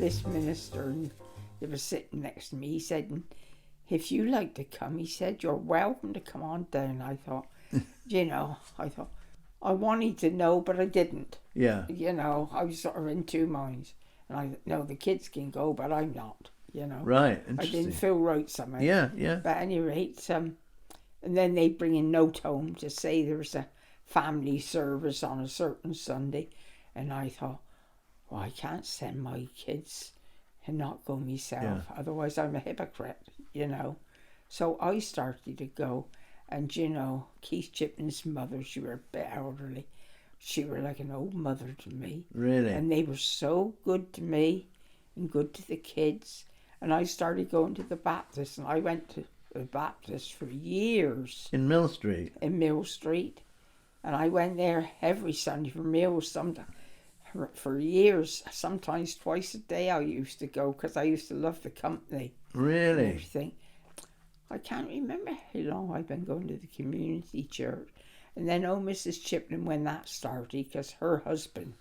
this minister, and he was sitting next to me. He said, if you like to come, he said, you're welcome to come on down. I thought, I wanted to know, but I didn't. Yeah. I was sort of in two minds. And I know the kids can go, but I'm not, Right, I interesting. didn't feel right somehow. Yeah. But at any rate, and then they bring a note home to say there's a family service on a certain Sunday. And I thought, well, I can't send my kids and not go myself. Yeah. Otherwise, I'm a hypocrite, So I started to go. And, Keith Chipman's mother, she were a bit elderly. She were like an old mother to me. Really? And they were so good to me and good to the kids. And I started going to the Baptist. And I went to the Baptist for years. In Mill Street? In Mill Street. And I went there every Sunday for meals for years. Sometimes twice a day I used to go because I used to love the company. Really? And everything. I can't remember how long I've been going to the community church. And then Mrs. Chipman, when that started, because her husband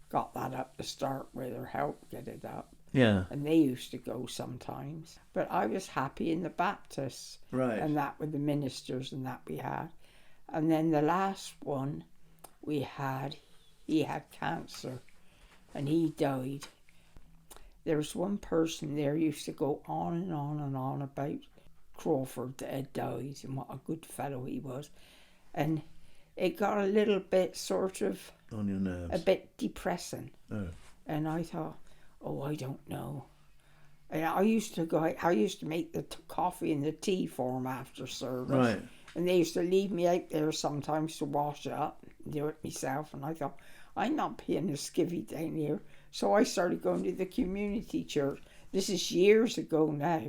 got that up to start with her help get it up. Yeah. And they used to go sometimes. But I was happy in the Baptists. Right. And that with the ministers and that we had. And then the last one he had cancer and he died. There was one person there used to go on and on and on about Crawford that had died and what a good fellow he was. And it got a little bit sort of... on your nerves. A bit depressing. Oh. And I thought, I don't know. And I used to make the coffee and the tea for him after service. Right. And they used to leave me out there sometimes to wash it up and do it myself. And I thought, I'm not paying a skivvy down here. So I started going to the community church. This is years ago now.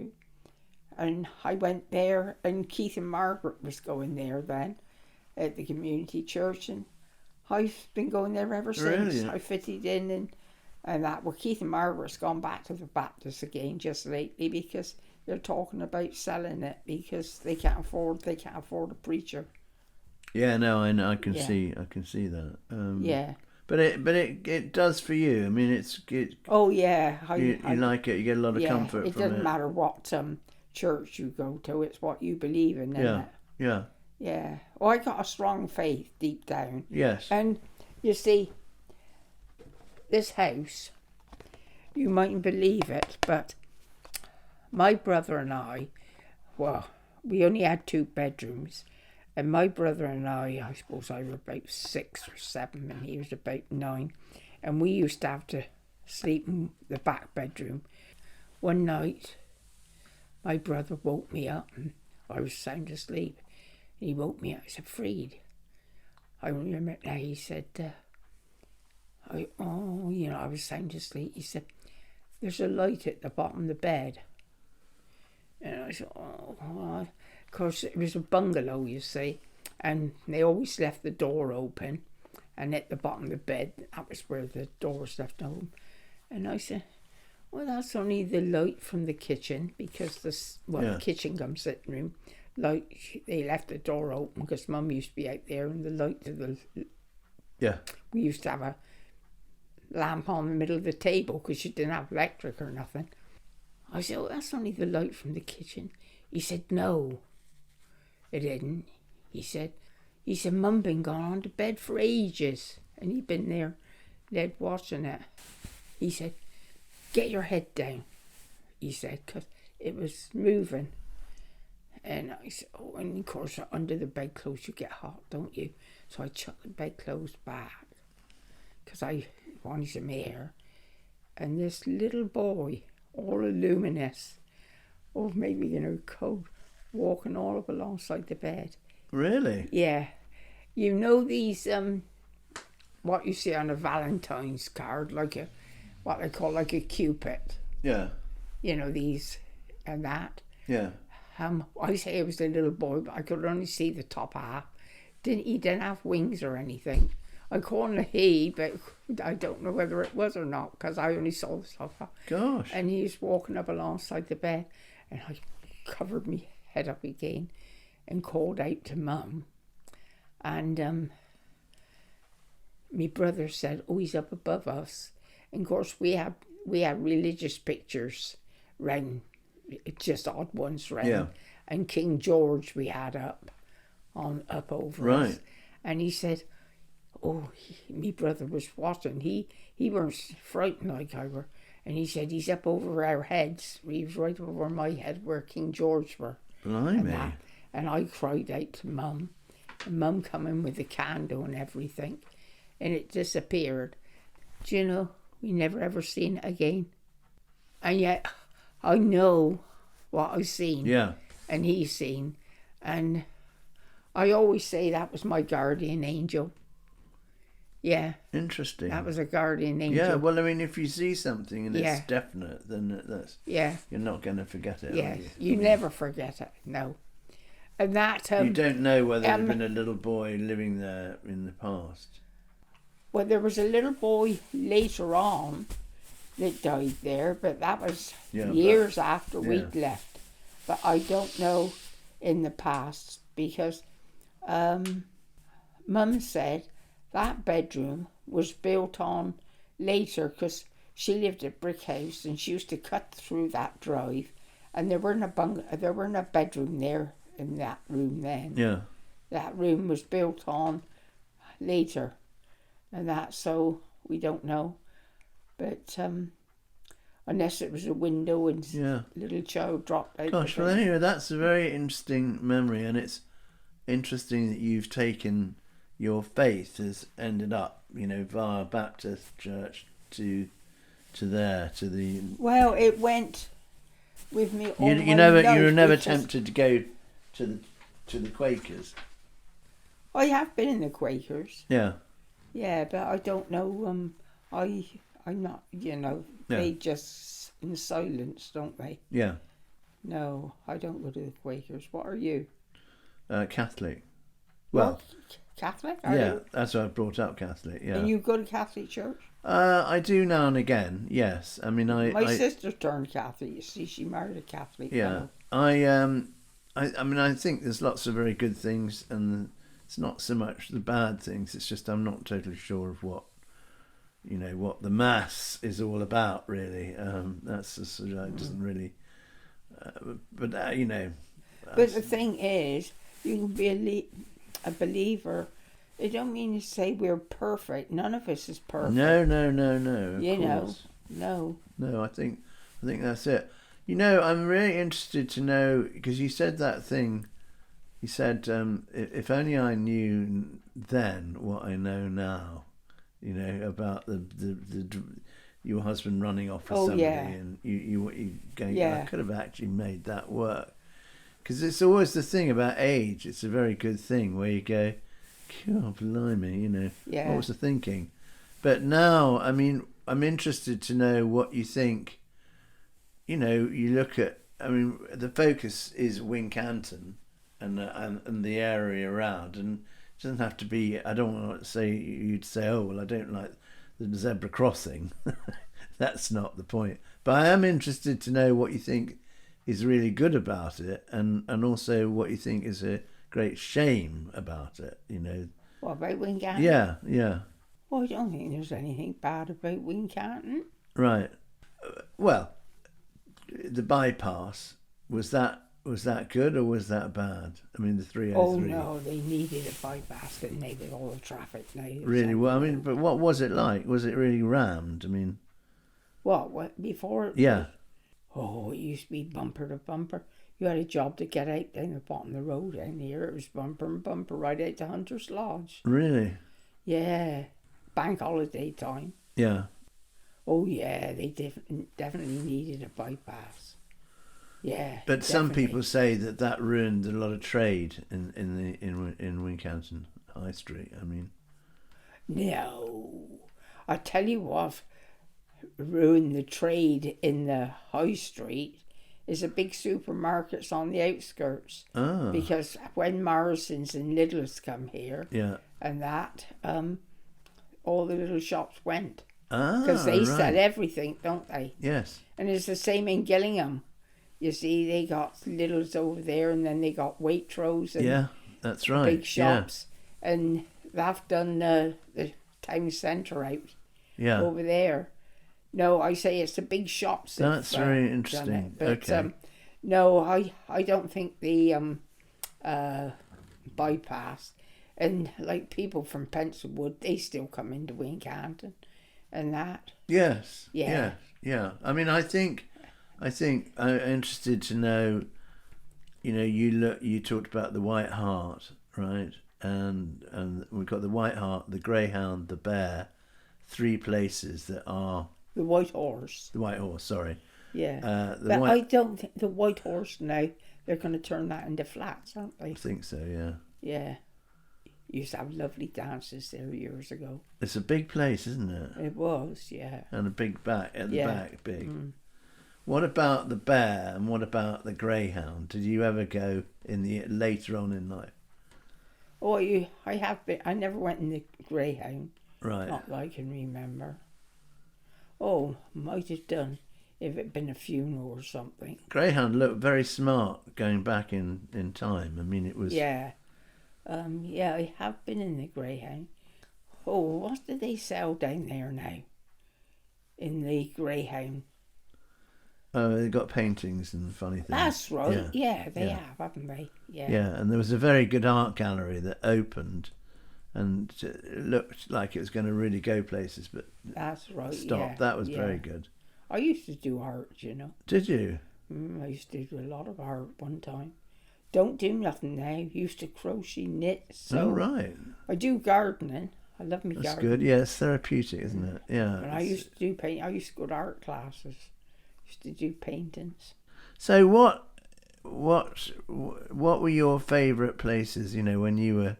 And I went there, and Keith and Margaret was going there then at the community church. And I've been going there ever since. Really? I fitted in and that. Well, Keith and Margaret's gone back to the Baptist again just lately because they're talking about selling it because they can't afford a preacher. Yeah, no, I can see that. Yeah. But it does for you. I mean, Oh yeah. You like it. You get a lot of comfort from it. It doesn't matter what church you go to. It's what you believe in, isn't it? Yeah. Yeah. Well, I got a strong faith deep down. Yes. And you see, this house, you mightn't believe it, but my brother and I, we only had 2 bedrooms. And my brother and I suppose I were about 6 or 7 and he was about 9. And we used to have to sleep in the back bedroom. One night, my brother woke me up and I was sound asleep. And he woke me up. I said, Freed. I remember it now. He said, I was sound asleep. He said, there's a light at the bottom of the bed. And I said, oh, God. Of course, it was a bungalow, you see, and they always left the door open. And at the bottom of the bed, that was where the door was left open. And I said, well, that's only the light from the kitchen because the kitchen comes sitting room. Light, they left the door open because Mum used to be out there and the light to the... Yeah. We used to have a lamp on the middle of the table because she didn't have electric or nothing. I said, oh, that's only the light from the kitchen. He said, no, it isn't. He said, Mum been gone on to bed for ages. And he'd been there, led watching it. He said, get your head down, he said, because it was moving. And I said, oh, and of course, under the bedclothes you get hot, don't you? So I chucked the bedclothes back because I wanted some air. And this little boy, all luminous, maybe in her coat, walking all up alongside the bed. Really? Yeah. You know these, what you see on a Valentine's card, what they call like a Cupid. Yeah. You know, these and that. Yeah. I say it was a little boy, but I could only see the top half. He didn't have wings or anything. I call him a he, but I don't know whether it was or not because I only saw the top half. Gosh. And he was walking up alongside the bed, and I covered my head up again and called out to Mum. And my brother said, oh, he's up above us. And of course, we we had religious pictures round, just odd ones round. Yeah. And King George we had up over Right. us. And he said, oh, me brother was watching. He weren't frightened like I were. And he said, he's up over our heads. He was right over my head where King George were. Blimey. And I cried out to Mum. And Mum come in with the candle and everything. And it disappeared. Do you know, we never ever seen it again. And yet, I know what I've seen. Yeah. And he's seen. And I always say that was my guardian angel. Yeah, Interesting. that was a guardian angel. Yeah, well, I mean, if you see something and Yeah. it's definite, then that's Yeah, you're not going to forget it. yeah. Are you? You never forget it, no. And that, You don't know whether there'd um, been a little boy living there in the past. well, there was a little boy later on that died there, but that was Yeah, years after yeah. we'd left. But I don't know in the past because Mum said that bedroom was built on later because she lived at Brick House and she used to cut through that drive, and there weren't a bedroom there in that room then. Yeah. That room was built on later, and that, so we don't know, but unless it was a window and Yeah. little child dropped out. Gosh, the well, window. anyway, that's a very interesting memory, and it's interesting that you've taken your faith has ended up, via Baptist church to the. Well, it went with me all You my never, life you were never because tempted to go to the Quakers. I have been in the Quakers, Yeah. yeah, but I don't know. I'm not. They Yeah. just in silence, don't they? Yeah. No, I don't go to the Quakers. What are you? Catholic. Well, Catholic? Are yeah, you? that's why I brought up Catholic. Yeah. And you go to Catholic church? I do now and again. Yes. I mean, My sister turned Catholic. You see, she married a Catholic. Yeah. fellow. I mean, I think there's lots of very good things, and it's not so much the bad things. It's just I'm not totally sure of what the mass is all about, really. That's just, it doesn't really. But But the thing is, you can be a believer. It don't mean to say we're perfect. None of us is perfect. No. Of You know, course. no. No, I think that's it. I'm really interested to know, because you said that thing. You said, if only I knew then what I know now, about the your husband running off with Oh, somebody, yeah. and you going, Yeah. I could have actually made that work. Because it's always the thing about age. It's a very good thing where you go, God, blimey, Yeah. what was the thinking? But now, I mean, I'm interested to know what you think. You look at, I mean, the focus is Wincanton and the area around, and it doesn't have to be. I don't want to say you'd say, oh well, I don't like the zebra crossing. That's not the point. But I am interested to know what you think is really good about it, and also what you think is a great shame about it. What about Wincanton? Yeah. Well, I don't think there's anything bad about Wincanton. Right. Well, the bypass, was that good or was that bad? I mean, the 303. Oh no, they needed a bypass and they did all the traffic now. Really? Well, I mean, but what was it like? Was it really rammed? I mean, What before? yeah. Oh, it used to be bumper to bumper. You had a job to get out down the bottom of the road, and here it was bumper and bumper right out to Hunter's Lodge. Really? Yeah, bank holiday time. Yeah. Oh yeah, they definitely needed a bypass. Yeah. But some definitely. people say that ruined a lot of trade in Wincanton High Street. I mean, No, I tell you what, ruined the trade in the high street is a big supermarkets on the outskirts. ah, Because when Morrison's and Lidl's come here yeah, and that, all the little shops went. ah, Because they right. sell everything, don't they? Yes, And it's the same in Gillingham. You see, they got Lidl's over there, and then they got Waitrose and yeah, that's right. big shops. And they've done the town centre out Yeah, over there. No, I say it's the big shops. That's very done interesting. it. But Okay. no, I don't think the bypass, and like people from Pencilwood, they still come into Wincanton, and that. Yes. Yeah. Yeah. Yeah. I mean, I think I'm interested to know. You know, you talked about the White Hart, right? And we've got the White Hart, the Greyhound, the Bear, three places that are The White Horse. the White Horse. Sorry. Yeah. The But White. I don't think the White Horse now, they're going to turn that into flats, aren't they? I think so. Yeah. Yeah. Used to have lovely dances there years ago. It's a big place, isn't it? It was, yeah. And a big back at the Yeah. back, big. What about the Bear and what about the Greyhound? Did you ever go in the later on in life? Oh, I have been. I never went in the Greyhound. Right. Not that I can remember. Oh, might have done if it'd been a funeral or something. Greyhound looked very smart going back in time. I mean, it was. Yeah. Yeah, I have been in the Greyhound. Oh, what do they sell down there now? In the Greyhound. Oh, they got paintings and funny things. That's right. Yeah. Yeah, they Yeah. have, haven't they? Yeah. Yeah, and there was a very good art gallery that opened, and it looked like it was going to really go places, but That's right. stopped. Yeah. That was yeah. very good. I used to do art, you know. Did you? I used to do a lot of art one time. Don't do nothing now. Used to crochet, knit, sew. Oh, right. I do gardening. I love me That's gardening. good. Yeah, it's therapeutic, isn't it? Yeah. And I used to do paint. I used to go to art classes. Used to do paintings. So what were your favourite places? You know, when you were,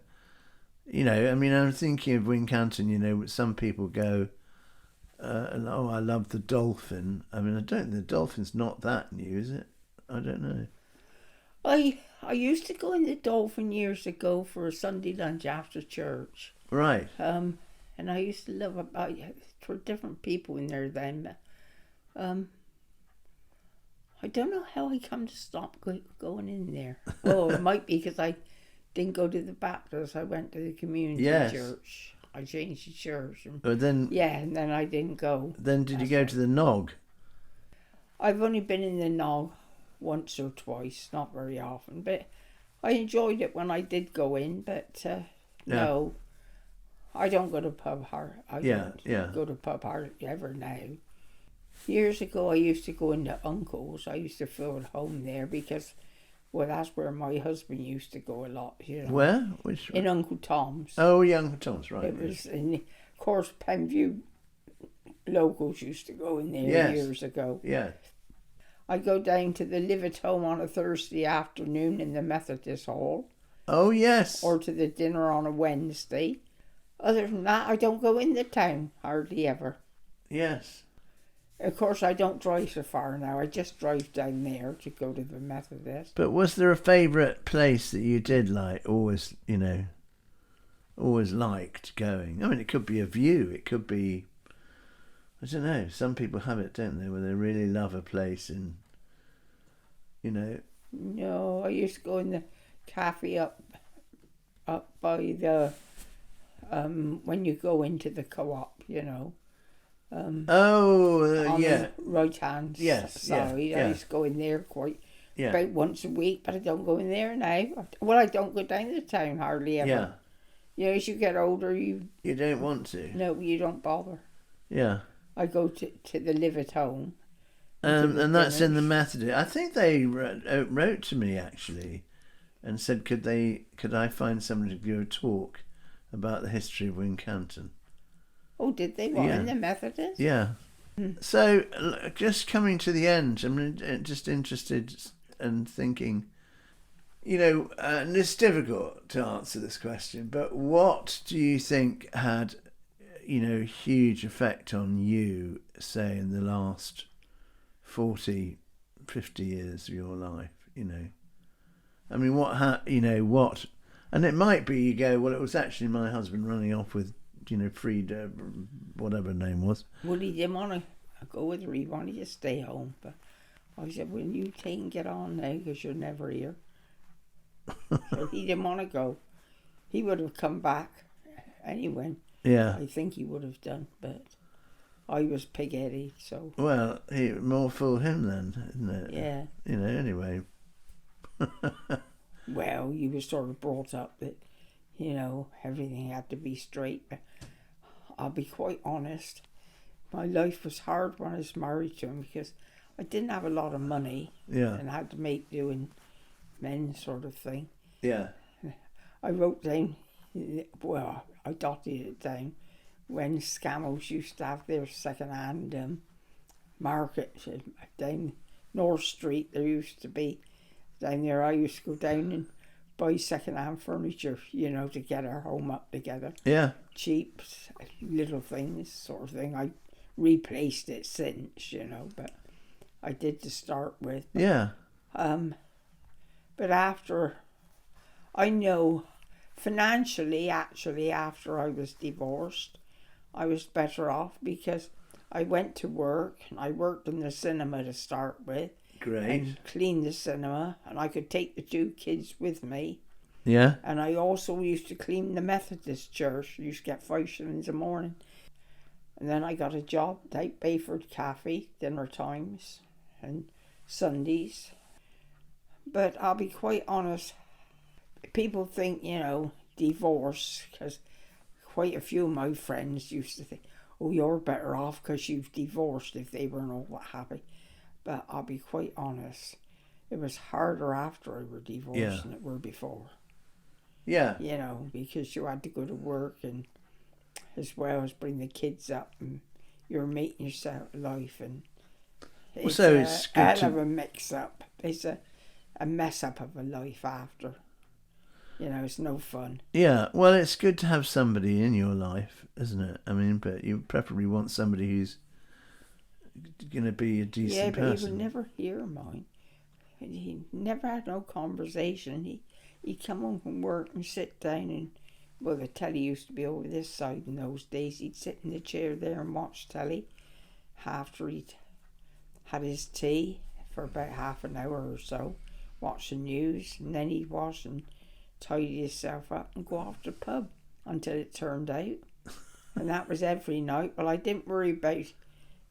you know, I mean, I'm thinking of Wincanton. You know, some people go, and oh, I love the Dolphin. I mean, I don't. The Dolphin's not that new, is it? I don't know. I used to go in the Dolphin years ago for a Sunday lunch after church. Right. And I used to love about for different people in there then. I don't know how I come to stop going in there. Well, it might be because I didn't go to the Baptist. I went to the community Yes. church. I changed the church. And, But then, and then I didn't go. then did you That's go right. to the Nog? I've only been in the Nog once or twice, not very often, but I enjoyed it when I did go in. But no, I don't go to pub heart. I don't go to pub heart ever now. Years ago, I used to go into Uncle's. I used to feel at home there because, well, that's where my husband used to go a lot. You know, Where? Which? in Uncle Tom's. Oh, Young Tom's, right. It was, in, of course, Penview locals used to go in there Yes. years ago. Yeah. I go down to the Live at Home on a Thursday afternoon in the Methodist Hall, Oh, yes. or to the dinner on a Wednesday. Other than that, I don't go in the town hardly ever. Yes. Of course, I don't drive so far now. I just drive down there to go to the Methodist. But was there a favourite place that you did like, always, you know, always liked going? I mean, it could be a view. It could be, I don't know. Some people have it, don't they, where they really love a place and, you know. No, I used to go in the cafe up by the when you go into the co-op, you know. On Yeah. the right hand Yes, side. yeah. I used to go in there quite Yeah. about once a week, but I don't go in there now. Well, I don't go down to town hardly ever. Yeah. You know, as you get older, you don't want to. you don't bother. Yeah. I go to the Live at Home. And that's in the Methodist. I think they wrote to me actually, and said could I find someone to give a talk about the history of Wincanton. Oh, did they? What, Yeah. in the Methodist? Yeah. So just coming to the end, I'm just interested and thinking, you know, and it's difficult to answer this question, but what do you think had, you know, huge effect on you, say, in the last 40, 50 years of your life, you know? I mean, what, and it might be you go, well, it was actually my husband running off with, you know, Frida, whatever her name was. Well, he didn't want to go with her. He wanted to stay home. But I said, well, you take and get on now because you're never here. So he didn't want to go. He would have come back anyway. Yeah. I think he would have done, but I was pig-headed, so Well, more for him then, isn't it? yeah. You know, anyway. Well, you were sort of brought up that, you know, everything had to be straight. But I'll be quite honest, my life was hard when I was married to him because I didn't have a lot of money Yeah. and I had to make doing men sort of thing. Yeah. I wrote down, well, I dotted it down, when Scammos used to have their second-hand market down North Street. There used to be down there. I used to go down and buy second-hand furniture, you know, to get our home up together. Yeah. Cheap little things, sort of thing. I replaced it since, you know, but I did to start with. Yeah. But after, I know financially, actually, after I was divorced, I was better off because I went to work and I worked in the cinema to start with. Great. And cleaned the cinema, and I could take the 2 kids with me. Yeah. And I also used to clean the Methodist church. I used to get 5 shillings a morning. And then I got a job at Bayford Cafe, dinner times and Sundays. But I'll be quite honest, people think, you know, divorce, because quite a few of my friends used to think, oh, you're better off because you've divorced, if they weren't all that happy. But I'll be quite honest, it was harder after I were divorced than it were before. Yeah. You know, because you had to go to work and as well as bring the kids up and you're making yourself life, and it's it's good hell to... of a mix up. It's a mess up of a life after. You know, it's no fun. Yeah, well, it's good to have somebody in your life, isn't it? I mean, but you preferably want somebody who's going to be a decent person. Yeah, but he would never hear mine. He never had no conversation. He'd come home from work and sit down and, well, the telly used to be over this side in those days. He'd sit in the chair there and watch telly after he'd had his tea for about half an hour or so, watch the news, and then he'd wash and tidy himself up and go off to the pub until it turned out. And that was every night. Well, I didn't worry about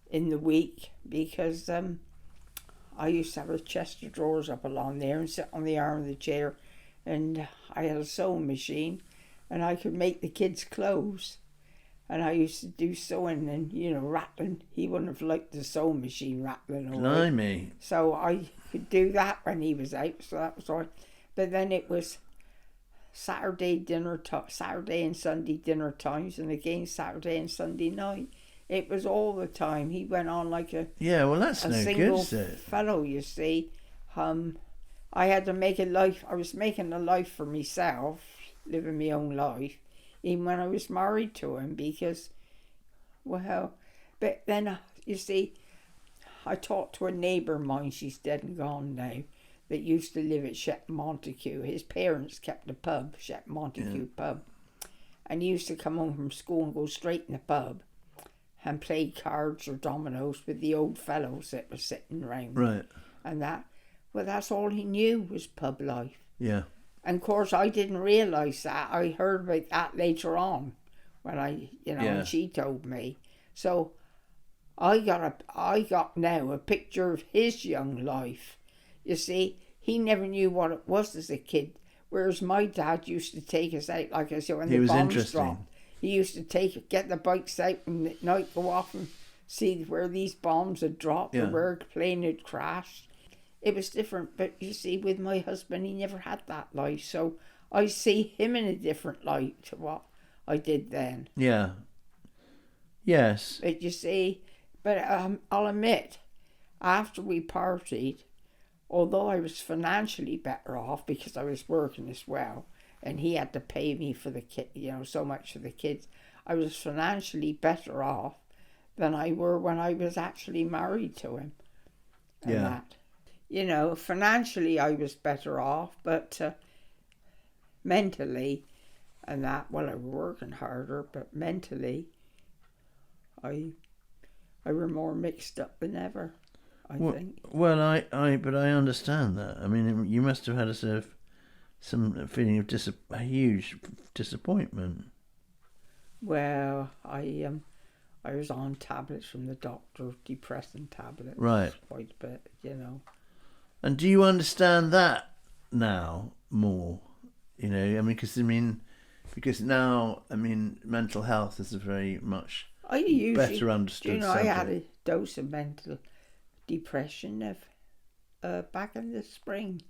in the week because I used to have a chest of drawers up along there and sit on the arm of the chair, and I had a sewing machine and I could make the kids' clothes, and I used to do sewing and, you know, rattling. He wouldn't have liked the sewing machine rattling away. Blimey. So I could do that when he was out, so that was all right. But then it was Saturday and Sunday dinner times, and again Saturday and Sunday night. It was all the time. He went on like a that's no single good, is it? fellow, you see. I had to make a life. I was making a life for myself, living my own life, even when I was married to him, because, well, but then, you see, I talked to a neighbour of mine, she's dead and gone now, that used to live at Shep Montague. His parents kept a pub, Shep Montague pub, and he used to come home from school and go straight in the pub and play cards or dominoes with the old fellows that were sitting around. Right. And that's all he knew was pub life. Yeah. And of course I didn't realise that. I heard about that later on when and she told me. So I got now a picture of his young life. You see, he never knew what it was as a kid. Whereas my dad used to take us out, like I said, when the bombs dropped. He used to get the bikes out and at night go off and see where these bombs had dropped or where a plane had crashed. It was different, but you see, with my husband, he never had that life. So I see him in a different light to what I did then. Yeah. Yes. But you see, I'll admit, after we partied, although I was financially better off because I was working as well, and he had to pay me for the kid, so much for the kids, I was financially better off than I were when I was actually married to him. And that. Financially I was better off, but mentally and that, well, I was working harder, but mentally I were more mixed up than ever, I think. Well, I understand that. I mean, you must have had a sort of some feeling of a huge disappointment. Well, I I was on tablets from the doctor, depressant tablets. Right. Quite a bit, you know. And do you understand that now more? You know, I mean, because now, I mean, mental health is a very much I usually, better understood you know, subject. I had a dose of mental depression back in the spring.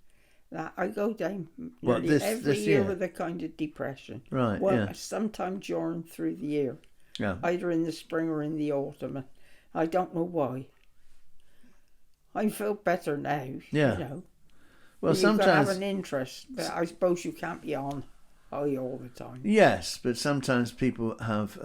That I go down nearly every year with a kind of depression. Right, well, yeah. sometime during through the year. Yeah. Either in the spring or in the autumn. I don't know why. I feel better now. Yeah. You know. Well, you sometimes can have an interest, but I suppose you can't be on high all the time. Yes, but sometimes people have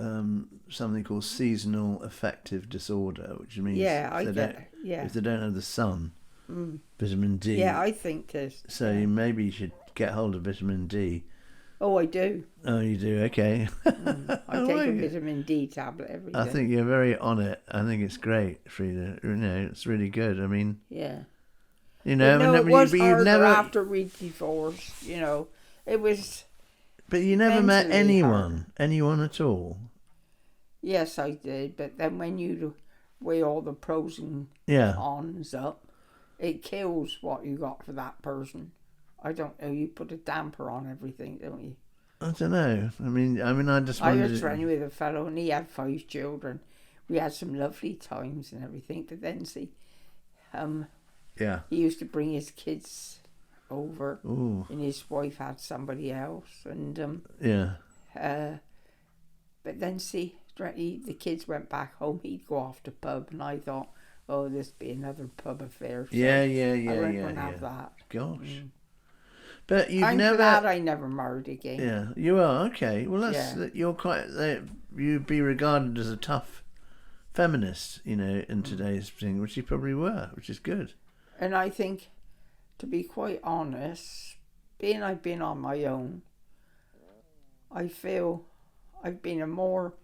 something called seasonal affective disorder, which means if they don't have the sun, vitamin D. Yeah, I think this. So maybe you should get hold of vitamin D. Oh, I do. Oh, you do? Okay. I take a vitamin D tablet every day. I think you're very on it. I think it's great, Frida. You know, it's really good. I mean, yeah. You know, no, it was harder after we divorced. You know, it was. But you never met anyone at all. Yes, I did. But then when you weigh all the pros and cons up, it kills what you got for that person. I don't know. You put a damper on everything, don't you? I don't know. I mean, I just I wondered. was friendly with a fellow, and he had 5 children. We had some lovely times and everything. But then, see, he used to bring his kids over, and his wife had somebody else, and but then, see, directly the kids went back home. He'd go off to pub, and I thought, oh, this'd be another pub affair. So I wouldn't have that. Gosh. But I'm glad I never married again. Yeah, you are. Okay. Well, you're quite. You'd be regarded as a tough feminist, you know, in today's thing, which you probably were, which is good. And I think, to be quite honest, being I've been on my own, I feel I've been a more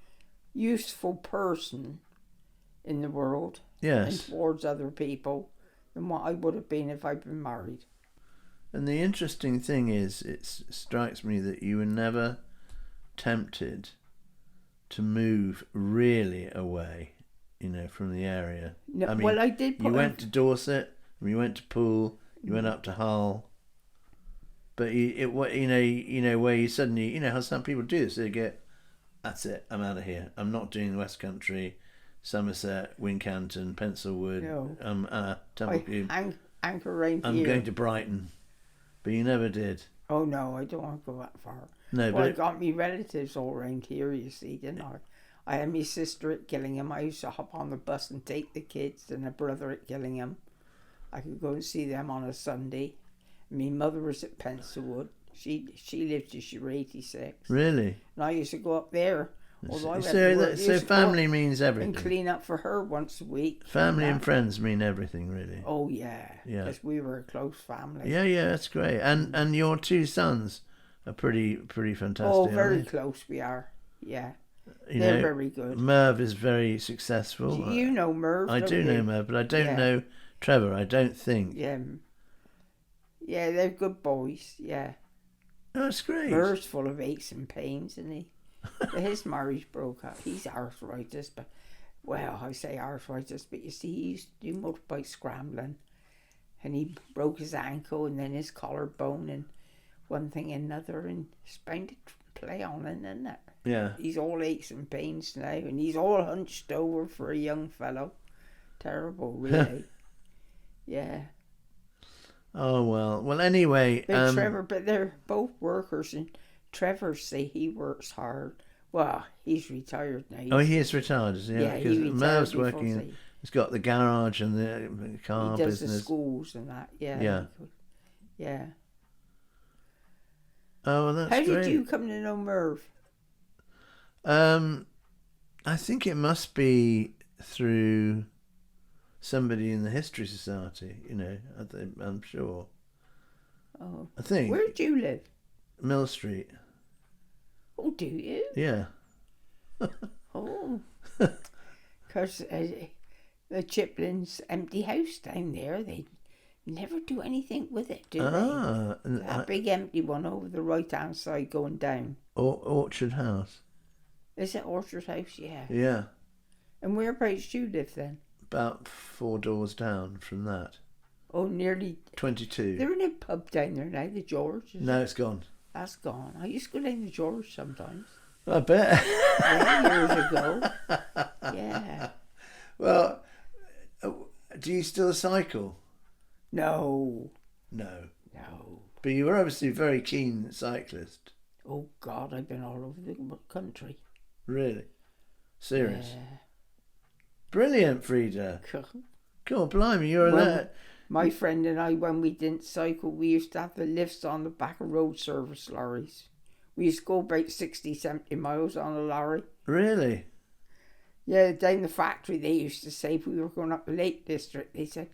useful person in the world and towards other people than what I would have been if I'd been married. And the interesting thing is, it strikes me that you were never tempted to move really away, you know, from the area. No, I mean, well, I did. You went to Dorset, you went to Poole, you went up to Hull, but you know where you suddenly, you know how some people do this. They get, that's it, I'm out of here. I'm not doing the West Country, Somerset, Wincanton, Pencilwood, Templecombe. Anchor right I'm here. going to Brighton. But you never did. Oh, no, I don't want to go that far. No, well, I got me relatives all around here, you see, didn't I? I had my sister at Gillingham. I used to hop on the bus and take the kids, and a brother at Gillingham. I could go and see them on a Sunday. My mother was at Pencilwood. She lived till she was 86. Really? And I used to go up there. So family means everything. And clean up for her once a week. Family and friends mean everything, really. Oh, yeah. Because we were a close family. Yeah, that's great. And your 2 sons are pretty fantastic. Oh, very close we are. Yeah. They're very good. Merv is very successful. Do you know Merv? I do know Merv, but I don't know Trevor, I don't think. Yeah. Yeah, they're good boys, yeah. Oh, that's great. Merv's full of aches and pains, isn't he? His marriage broke up. He's arthritis, but, well, I say arthritis, but you see, he used to do motorbike scrambling, and he broke his ankle and then his collarbone and one thing and another, and it's bound to play on, isn't it? Yeah. He's all aches and pains now, and he's all hunched over for a young fellow. Terrible, really. Yeah. Oh, well, anyway. But Trevor, but they're both workers, and Trevor say he works hard. Well, he's retired now. He is retired, is he? Yeah, because Merv's working. He he's got the garage and the car business. He does the schools and that. Yeah. Yeah. Yeah. Oh, well, that's great. How did you come to know Merv? I think it must be through somebody in the History Society. You know, I'm sure. Oh. I think. Where do you live? Mill Street. Oh, do you? Yeah. Oh. Because the Chiplins' empty house down there, they never do anything with it, do they? That big empty one over the right-hand side going down. Orchard House. Is it Orchard House? Yeah. Yeah. And whereabouts do you live then? About 4 doors down from that. Oh, nearly. 22. They're in a pub down there now, the George. No, it's gone. That's gone. I used to go down the George sometimes. I bet. Yeah, years ago. Yeah. Well, do you still cycle? No. No. No. But you were obviously a very keen cyclist. Oh, God, I've been all over the country. Really? Serious? Yeah. Brilliant, Frida. God, blimey, you're Well, alert. My friend and I, when we didn't cycle, we used to have the lifts on the back of road service lorries. We used to go about 60, 70 miles on a lorry. Really? Yeah, down the factory, they used to say, if we were going up the Lake District, they said,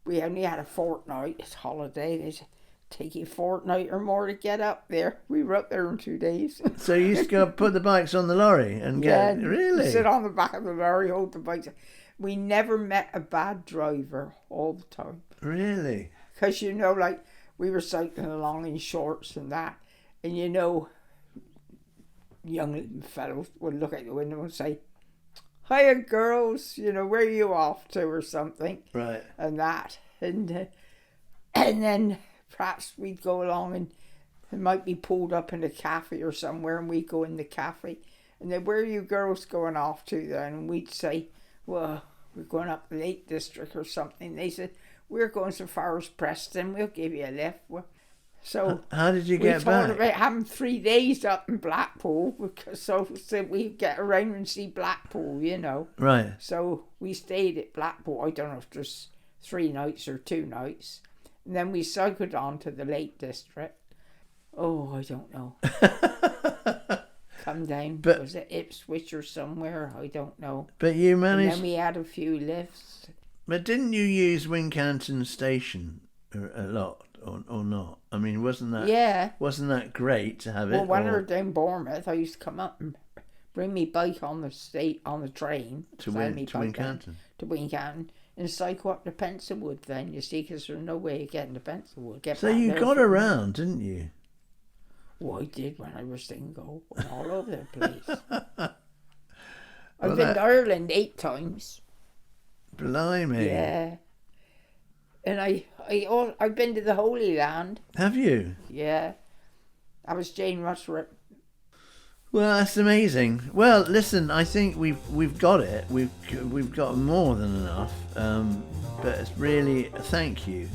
we only had a fortnight, it's holiday. They said, take you a fortnight or more to get up there. We were up there in 2 days. So you used to go put the bikes on the lorry and get... Really? Sit on the back of the lorry, hold the bikes. We never met a bad driver all the time. Really? Because, you know, like, we were cycling along in shorts and that. And, you know, young fellows would look out the window and say, hiya, girls, you know, where are you off to or something. Right. And that. And then perhaps we'd go along and it might be pulled up in a cafe or somewhere and we'd go in the cafe. And then, where are you girls going off to then? And we'd say, well, we're going up the Lake District or something. They said, we're going so far as Preston, we'll give you a lift. So how did you get we back? thought about having 3 days up in Blackpool, because so we'd get around and see Blackpool, you know. Right. So we stayed at Blackpool. I don't know if there's 3 nights or 2 nights. And then we cycled on to the Lake District. Oh, I don't know. Come down. But, was it Ipswich or somewhere? I don't know. But you managed... And then we had a few lifts. But didn't you use Wincanton Station a lot, or not? I mean, wasn't that great to have it? Well, when we were down Bournemouth, I used to come up and bring me bike on the train to Wincanton. To Wincanton and cycle up to Pencilwood then, you see, because there's no way of getting to Pencilwood. So you got around, didn't you? Well, I did when I was single. Went all over the place. I've been to Ireland 8 times. Blimey. Yeah. And I've been to the Holy Land. Have you? Yeah. I was Jane Russell. Well, that's amazing. Well, listen, I think we've got it. We've got more than enough. But it's really thank you.